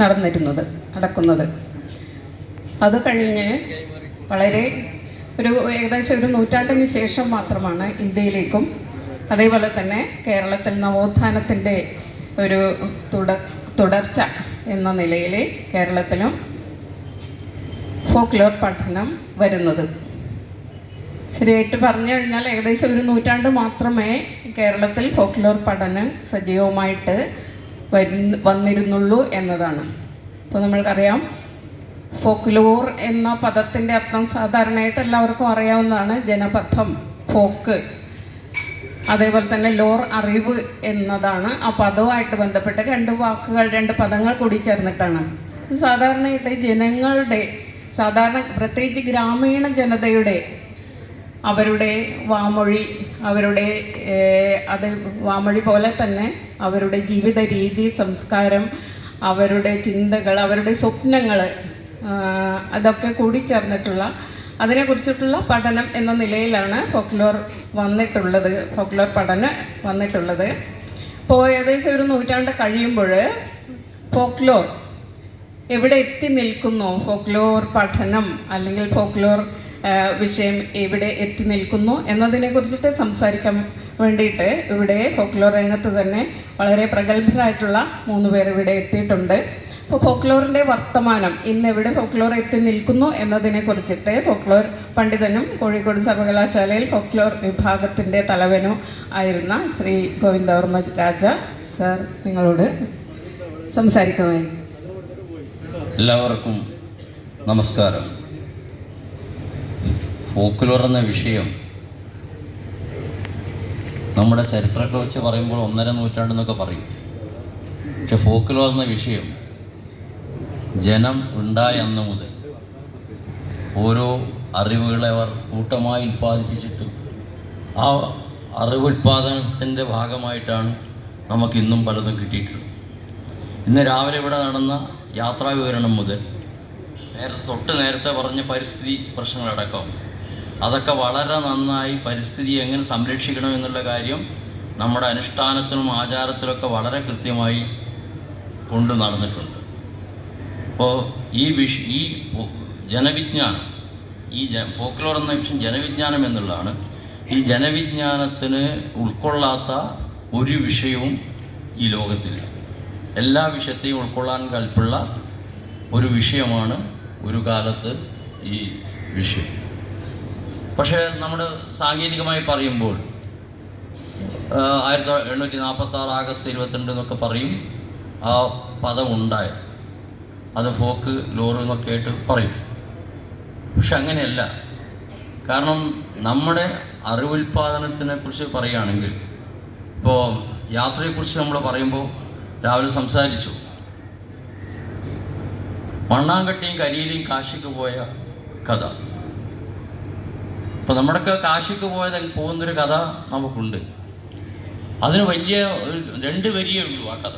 നടക്കുന്നത്. അത് കഴിഞ്ഞ് വളരെ ഏകദേശം ഒരു നൂറ്റാണ്ടിന് ശേഷം മാത്രമാണ് ഇന്ത്യയിലേക്കും അതേപോലെ തന്നെ കേരളത്തിൽ നവോത്ഥാനത്തിൻ്റെ ഒരു തുടർച്ച എന്ന നിലയിൽ കേരളത്തിലും ഫോക്ലോർ പഠനം വരുന്നത്. ശരിയായിട്ട് പറഞ്ഞു കഴിഞ്ഞാൽ ഏകദേശം ഒരു നൂറ്റാണ്ട് മാത്രമേ കേരളത്തിൽ ഫോക്ലോർ പഠനം സജീവമായിട്ട് വന്നിരുന്നുള്ളൂ എന്നതാണ്. അപ്പോൾ നമ്മൾക്കറിയാം, ഫോക്ലോർ എന്ന പദത്തിൻ്റെ അർത്ഥം സാധാരണയായിട്ട് എല്ലാവർക്കും അറിയാവുന്നതാണ്. ജനപഥം, ഫോക്ക്, അതേപോലെ തന്നെ ലോർ, അറിവ് എന്നതാണ്. ആ പദവുമായിട്ട് ബന്ധപ്പെട്ട് രണ്ട് പദങ്ങൾ കൂടി ചേർന്നിട്ടാണ്. സാധാരണയായിട്ട് ജനങ്ങളുടെ പ്രത്യേകിച്ച് ഗ്രാമീണ ജനതയുടെ അവരുടെ വാമൊഴി, വാമൊഴി പോലെ തന്നെ അവരുടെ ജീവിത രീതി, സംസ്കാരം, അവരുടെ ചിന്തകൾ, അവരുടെ സ്വപ്നങ്ങൾ, അതൊക്കെ കൂടി ചേർന്നിട്ടുള്ള അതിനെക്കുറിച്ചിട്ടുള്ള പഠനം എന്ന നിലയിലാണ് ഫോക്ലോർ പഠനം വന്നിട്ടുള്ളത്. ഇപ്പോൾ ഏകദേശം ഒരു നൂറ്റാണ്ട് കഴിയുമ്പോൾ ഫോക്ലോർ എവിടെ എത്തി നിൽക്കുന്നു, ഫോക്ലോർ പഠനം അല്ലെങ്കിൽ ഫോക്ലോർ വിഷയം എവിടെ എത്തി നിൽക്കുന്നു എന്നതിനെക്കുറിച്ചിട്ട് സംസാരിക്കാൻ വേണ്ടിയിട്ട് ഇവിടെ ഫോക്ലോർ രംഗത്ത് തന്നെ വളരെ പ്രഗത്ഭരായിട്ടുള്ള 3 പേർ ഇവിടെ എത്തിയിട്ടുണ്ട്. അപ്പോൾ ഫോക്ലോറിൻ്റെ വർത്തമാനം, ഇന്ന് എവിടെ ഫോക്ലോർ എത്തി നിൽക്കുന്നു എന്നതിനെക്കുറിച്ചിട്ട് ഫോക്ലോർ പണ്ഡിതനും കോഴിക്കോട് സർവകലാശാലയിൽ ഫോക്ലോർ വിഭാഗത്തിൻ്റെ തലവനും ആയിരുന്ന ശ്രീ ഗോവിന്ദവർമ്മ രാജ സർ നിങ്ങളോട് സംസാരിക്കുന്നതായിരിക്കും. എല്ലാവർക്കും നമസ്കാരം. ഫോക്ലോർ എന്ന വിഷയം നമ്മുടെ ചരിത്രമൊക്കെ വെച്ച് പറയുമ്പോൾ 1.5 നൂറ്റാണ്ടെന്നൊക്കെ പറയും. പക്ഷെ ഫോക്ലോർ എന്ന വിഷയം ജനം ഉണ്ടായ അന്ന് മുതൽ ഓരോ അറിവുകളെ അവർ കൂട്ടമായി ഉൽപ്പാദിപ്പിച്ചിട്ട് ആ അറിവുൽപാദനത്തിൻ്റെ ഭാഗമായിട്ടാണ് നമുക്കിന്നും പലതും കിട്ടിയിട്ടുള്ളത്. ഇന്ന് രാവിലെ ഇവിടെ നടന്ന യാത്രാ വിവരണം മുതൽ നേരത്തെ പറഞ്ഞ പരിസ്ഥിതി പ്രശ്നങ്ങളടക്കം അതൊക്കെ വളരെ നന്നായി പരിസ്ഥിതി എങ്ങനെ സംരക്ഷിക്കണം എന്നുള്ള കാര്യം നമ്മുടെ അനുഷ്ഠാനത്തിനും ആചാരത്തിലൊക്കെ വളരെ കൃത്യമായി കൊണ്ടു നടന്നിട്ടുണ്ട്. അപ്പോൾ ഈ ജനവിജ്ഞാനം, ഫോക്ലോർ എന്ന വിഷയം ജനവിജ്ഞാനം എന്നുള്ളതാണ്. ഈ ജനവിജ്ഞാനത്തിന് ഉൾക്കൊള്ളാത്ത ഒരു വിഷയവും ഈ ലോകത്തില്ല. എല്ലാ വിഷയത്തെയും ഉൾക്കൊള്ളാൻ കൽപ്പുള്ള ഒരു വിഷയമാണ് ഒരു കാലത്ത് ഈ വിഷയം. പക്ഷേ നമ്മുടെ സാങ്കേതികമായി പറയുമ്പോൾ 1846 ആഗസ്റ്റ് 22 എന്നൊക്കെ പറയും ആ പദം ഉണ്ടായത്. അത് ഫോക്ക് ലോർ എന്നൊക്കെ ആയിട്ട് പറയും. പക്ഷെ അങ്ങനെയല്ല. കാരണം നമ്മുടെ അറിവുൽപാദനത്തിനെ കുറിച്ച് പറയുകയാണെങ്കിൽ, ഇപ്പോൾ യാത്രയെക്കുറിച്ച് നമ്മൾ പറയുമ്പോൾ രാവിലെ സംസാരിച്ചു. മണ്ണാങ്കട്ടിയും കരിയിലും കാശിക്ക് പോയ കഥ. അപ്പോൾ നമ്മുടെയൊക്കെ കാശിക്ക് പോകുന്നൊരു കഥ നമുക്കുണ്ട്. അതിന് 2 വരിയേ ഉള്ളൂ ആ കഥ.